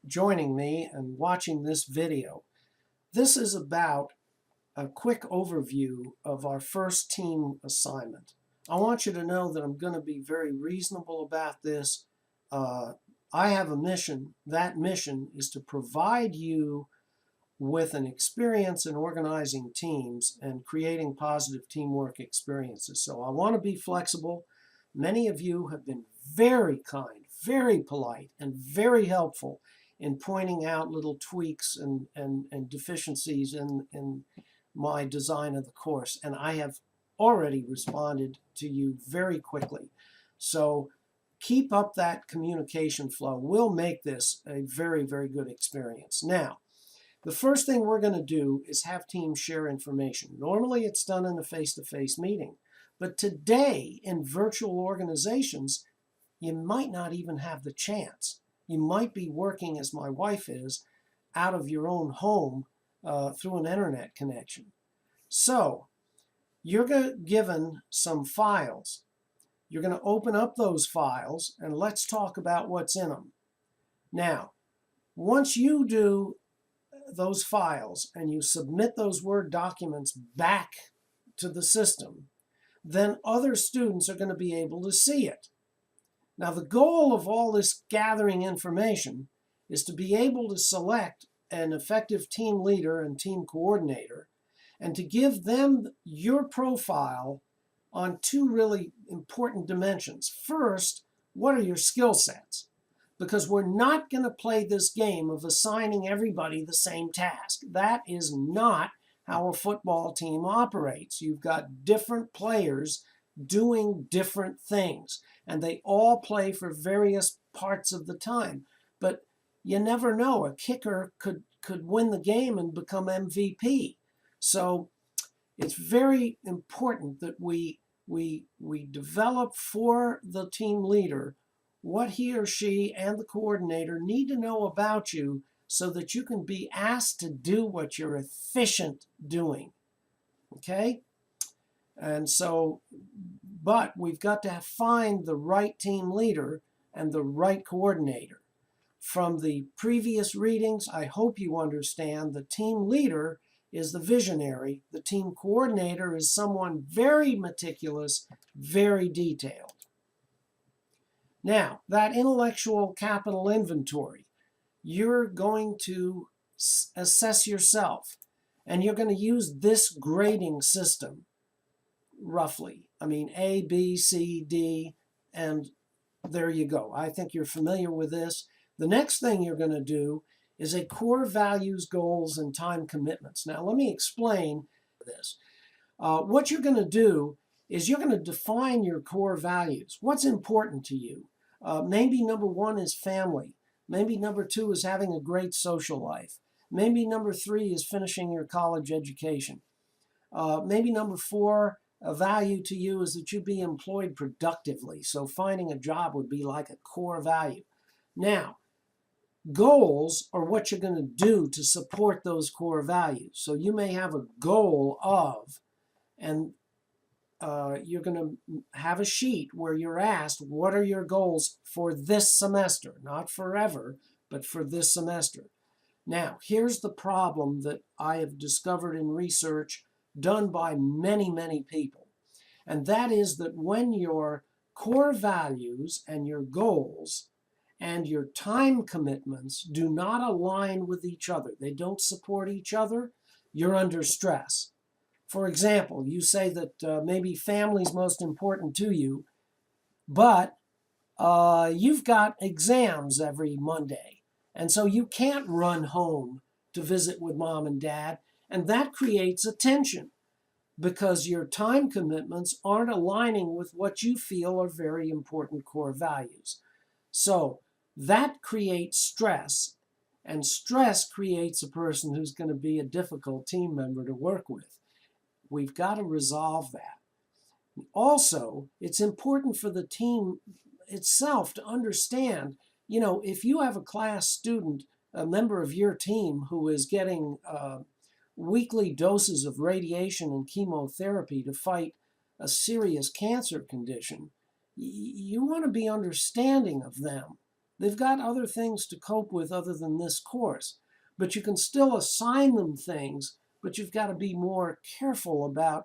joining me and watching this video. This is about a quick overview of our first team assignment. I want you to know that I'm going to be very reasonable about this. I have a mission. That mission is to provide you with an experience in organizing teams and creating positive teamwork experiences. So I want to be flexible. Many of you have been very kind, very polite, and very helpful in pointing out little tweaks and deficiencies in my design of the course. And I have already responded to you very quickly. So keep up that communication flow. We'll make this a very, very good experience. Now, the first thing we're going to do is have teams share information. Normally it's done in a face-to-face meeting, but today in virtual organizations, you might not even have the chance. You might be working, as my wife is, out of your own home through an internet connection. So you're given some files. You're going to open up those files and let's talk about what's in them. Now, once you do those files and you submit those Word documents back to the system, then other students are going to be able to see it. Now, the goal of all this gathering information is to be able to select an effective team leader and team coordinator and to give them your profile on two really important dimensions. First, what are your skill sets? Because we're not going to play this game of assigning everybody the same task. That is not how a football team operates. You've got different players doing different things, and they all play for various parts of the time. But you never know. A kicker could win the game and become MVP. So it's very important that we develop for the team leader what he or she and the coordinator need to know about you so that you can be asked to do what you're efficient doing. Okay? And so, but we've got to find the right team leader and the right coordinator. From the previous readings, I hope you understand the team leader is the visionary. The team coordinator is someone very meticulous, very detailed. Now, that intellectual capital inventory, you're going to assess yourself, and you're going to use this grading system, roughly. I mean, A, B, C, D, and there you go. I think you're familiar with this. The next thing you're going to do is a core values, goals, and time commitments. Now, let me explain this. What you're going to do is you're going to define your core values. What's important to you? Maybe number one is family. Maybe number two is having a great social life. Maybe number three is finishing your college education. Maybe number four, a value to you is that you be employed productively. So finding a job would be like a core value. Now, goals are what you're going to do to support those core values. So you may have a goal of, and you're going to have a sheet where you're asked, what are your goals for this semester? Not forever, but for this semester. Now, here's the problem that I have discovered in research done by many, many people. And that is that when your core values and your goals and your time commitments do not align with each other, they don't support each other, you're under stress. For example, you say that maybe family's most important to you, but you've got exams every Monday. And so you can't run home to visit with mom and dad. And that creates a tension because your time commitments aren't aligning with what you feel are very important core values. So that creates stress. And stress creates a person who's going to be a difficult team member to work with. We've got to resolve that. Also, it's important for the team itself to understand, you know, if you have a class student, a member of your team who is getting weekly doses of radiation and chemotherapy to fight a serious cancer condition, you want to be understanding of them. They've got other things to cope with other than this course. But you can still assign them things, but you've got to be more careful about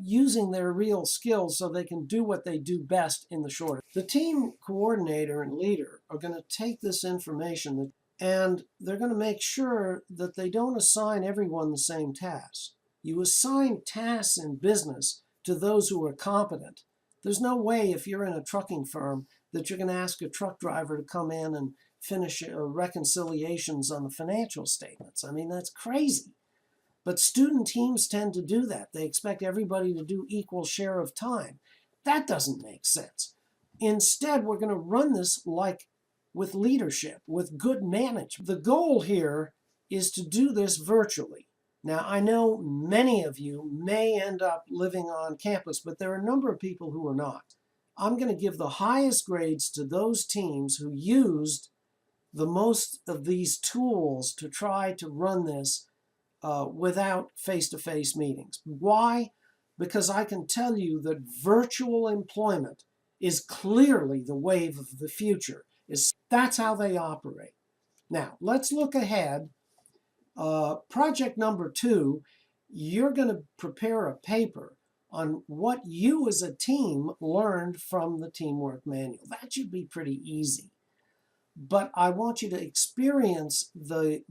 using their real skills so they can do what they do best in the short. The team coordinator and leader are going to take this information and they're going to make sure that they don't assign everyone the same task. You assign tasks in business to those who are competent. There's no way, if you're in a trucking firm, that you're going to ask a truck driver to come in and finish reconciliations on the financial statements. I mean, that's crazy. But student teams tend to do that. They expect everybody to do equal share of time. That doesn't make sense. Instead, we're going to run this like with leadership, with good management. The goal here is to do this virtually. Now, I know many of you may end up living on campus, but there are a number of people who are not. I'm going to give the highest grades to those teams who used the most of these tools to try to run this without face-to-face meetings. Why? Because I can tell you that virtual employment is clearly the wave of the future. That's how they operate. Now, let's look ahead. Project number 2, you're going to prepare a paper on what you as a team learned from the Teamwork Manual. That should be pretty easy. But I want you to experience the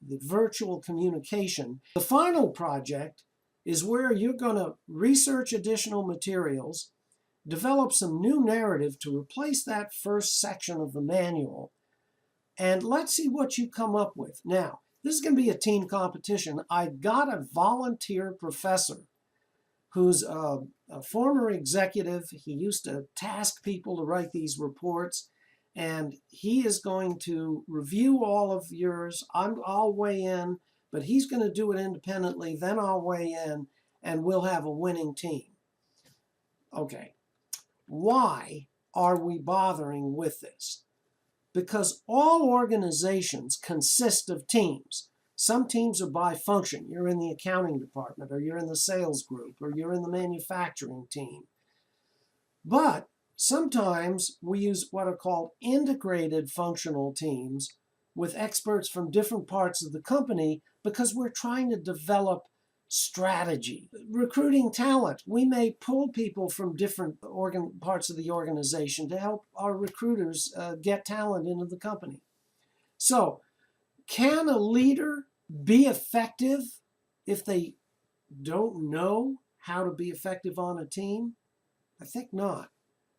virtual communication. The final project is where you're going to research additional materials, develop some new narrative to replace that first section of the manual, and let's see what you come up with. Now, this is going to be a team competition. I got a volunteer professor who's a former executive. He used to task people to write these reports. And he is going to review all of yours. I'll weigh in, but he's going to do it independently. Then I'll weigh in, and we'll have a winning team. Okay, why are we bothering with this? Because all organizations consist of teams. Some teams are by function. You're in the accounting department, or you're in the sales group, or you're in the manufacturing team. But sometimes we use what are called integrated functional teams with experts from different parts of the company because we're trying to develop strategy. Recruiting talent, we may pull people from different parts of the organization to help our recruiters get talent into the company. So, can a leader be effective if they don't know how to be effective on a team? I think not.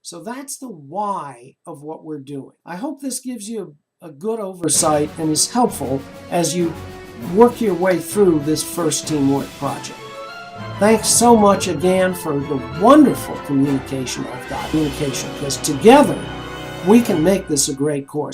So that's the why of what we're doing. I hope this gives you a good oversight and is helpful as you work your way through this first teamwork project. Thanks so much again for the wonderful communication I've got. Because together we can make this a great course.